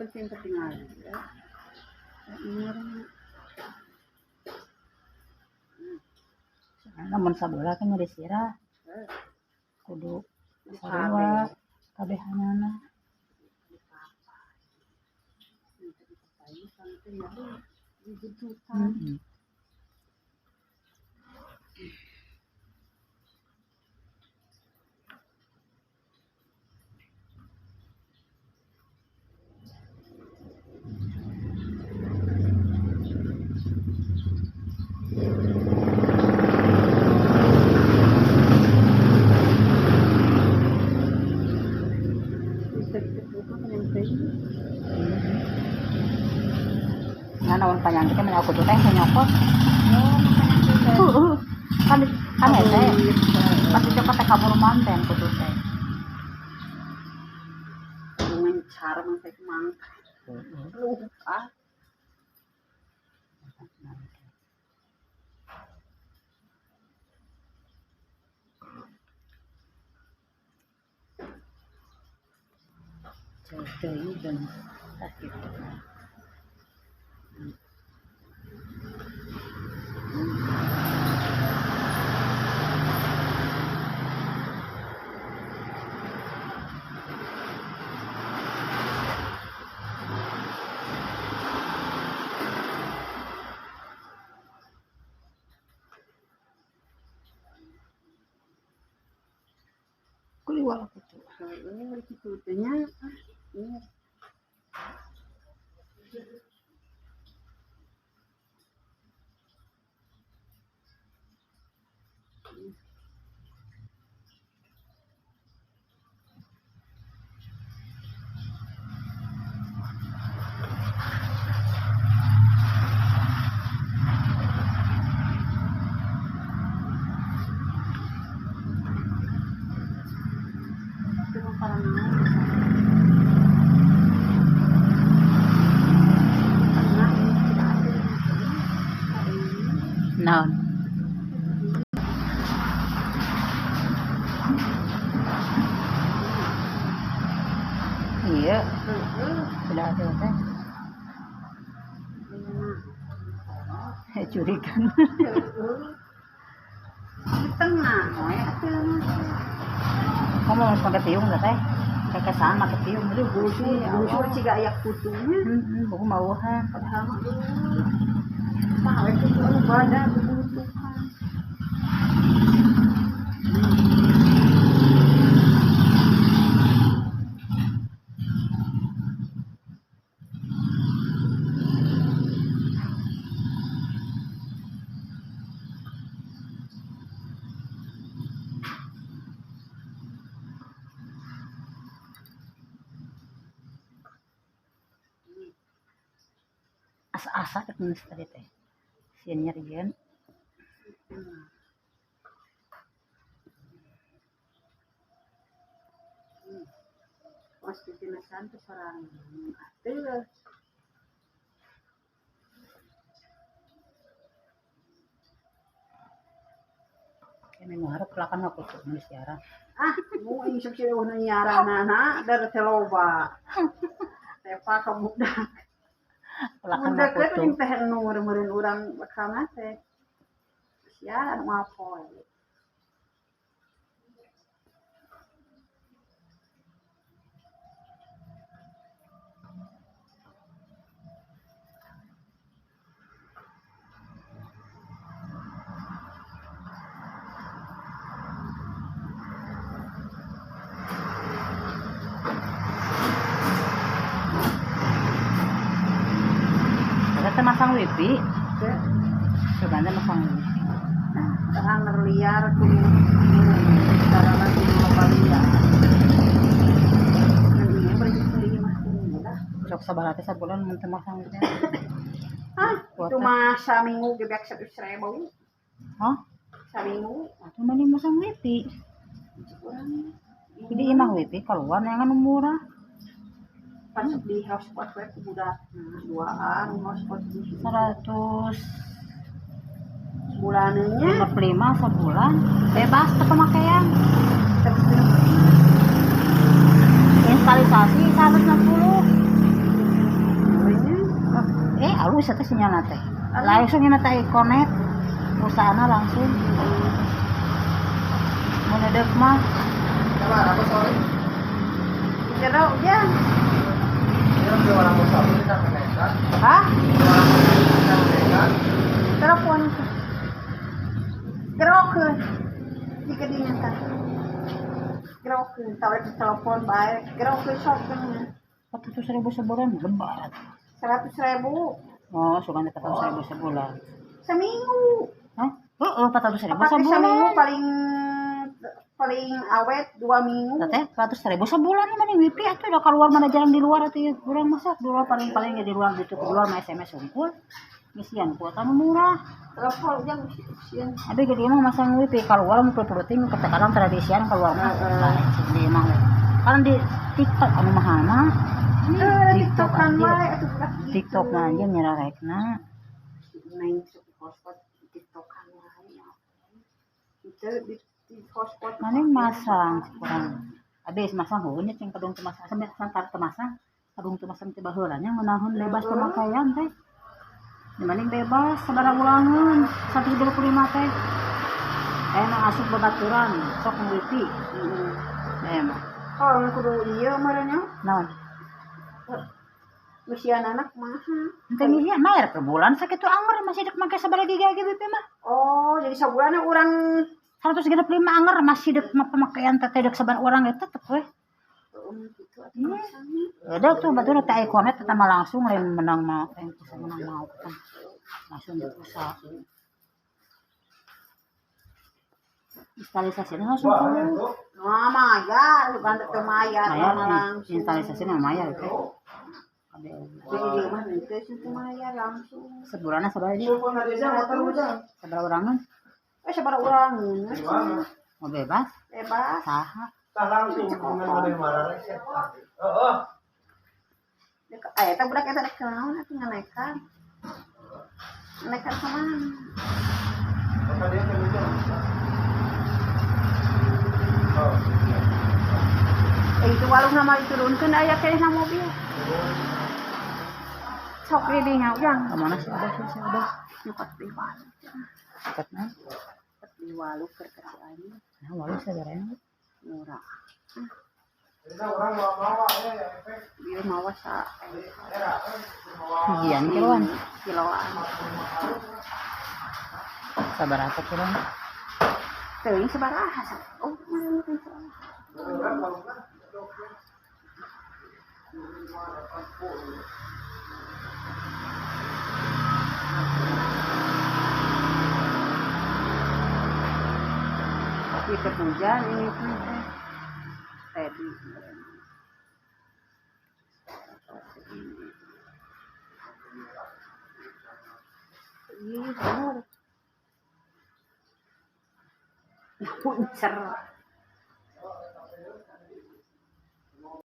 penting ketinggalan ya. Namun sabola kan nyeri sirah kudu sarua kabehanana naon panyakit teh aku tuh teh nyokot kan teh pasti cokot teh kabur manten kudu teh mencar teh mangka lupa jadi dan sakit kuliwala kutu ini gitu tehnya ini naon iya sudah ada teh curigan tengah kamu mau pakai tiung nggak teh kayak sama pakai tiung itu busur ciga ayak putunya aku mau padahal mah itu badan kebutuhan asa-asa ketemu tadi teh sian nyerian pasti tinasan tuh sarang atuh kene ngarep lakan aku tuh nulis siaran mau isuk sih udah nyarana dari teloba tepa kemudak lakan mudak aku kan tuh yang teh meureun urang bekana teh siaran mapoe kita masang wifi coba masang wifi Terang liar tuh cara lagi lokal liar. Ini beli mah sok sabar teh sabulan mun teh masang wifi itu mah saminggu gebek 100.000. hah Saminggu atuh mah masang wifi jadi imah wifi keluar yang anu murah pas di hotspot web budak duaan hotspot di 100 bulanannya 55 sebulan bebas ke pemakaian instalisasi 160 bagus teh sinyalna teh. Langsung ina teh connect. Usahana langsung. Mun edek mah Coba apa sorry? Jero ya. Ini udah orang besar kita menekan. Hah? Kita menekan. Telepon. Gerokeun. Jika dinyatakan. Gerokeun, tawar di telepon baik. Gerokeun shoppingnya. 400.000 sebulan lebat. 100.000 Oh, sugan 400.000 sebulan. seminggu. Hah? Heeh, 400.000 Apa seminggu sebulan. paling awet 2 minggu. Teh 100.000 sebulan mah wifi atuh udah keluar mana jalan di luar atuh urang masak di luar paling ya di luar gitu keluar mah SMS unggul. Misian kuota murah. Telepon jang usian. Abi gede mah masang wifi keluar mau penting kadang tradisian keluar mah. Lah di emang. Kan di TikTok anu mahal mah. TikTok kan wae atuh budak gitu. TikTok mah aja nyerarekna. Main hotspot TikTok kan wae. Itu di hotspot Mana masang kurang. Abis masang heunya cing kadung teu masang sampe santar teu masang. Kadung teu masang teh baheula nya ngeunahun bebas pemakaian teh. Dibanding bebas sabaraha ulangan 125 teh. Aya asup babaturan sok wifi. Emang. Oh, kudu ieu maranya. Naon? Usian anak mah. Henteu nya mayar per bulan sakitu anger masih dek make sabaraha giga wifi mah. Oh, jadi sabulan urang 135 anger masih dek pemakaian teh dek sabar orang eta tetep we. gitu atuh. Ada tuh batur teh aya konet eta mah langsung lain menang mau bisa menang mau kan. Langsung diusaha. Instalisasi langsung kudu. Nah, mayar, bukan teu mayar, Mayar langsung. instalisasi mah mayar itu. Jadi dia mah teu teu mayar langsung. Sebulanna sabaraha dia? Telepon ada aja motor udah. Sabaraha urangan? Sabaraha urang Gimana? Mau bebas? bebas. Saha? Tah langsung dengan model marah. Oh. Eta budak eta kenaon atuh nganekan. Nganekan ka mana? Apa dia kerja? Oh. Itu walung nama diturunkeun aya keneh mobil. Sok di dinya ujang. Kemana sih udah? Nyukat di walu. Dekatna. Di walu keur ka si Ayu. Nah, walau sabaranya. Murah. Kita orang bawa ya efek. Dia mawa sa Hijian kiloan. kiloan. Sabaraha teh kiloan? Teuing sabaraha sa. Oh, kita hujan ini teh. Tadi. Iya, benar. Puncer.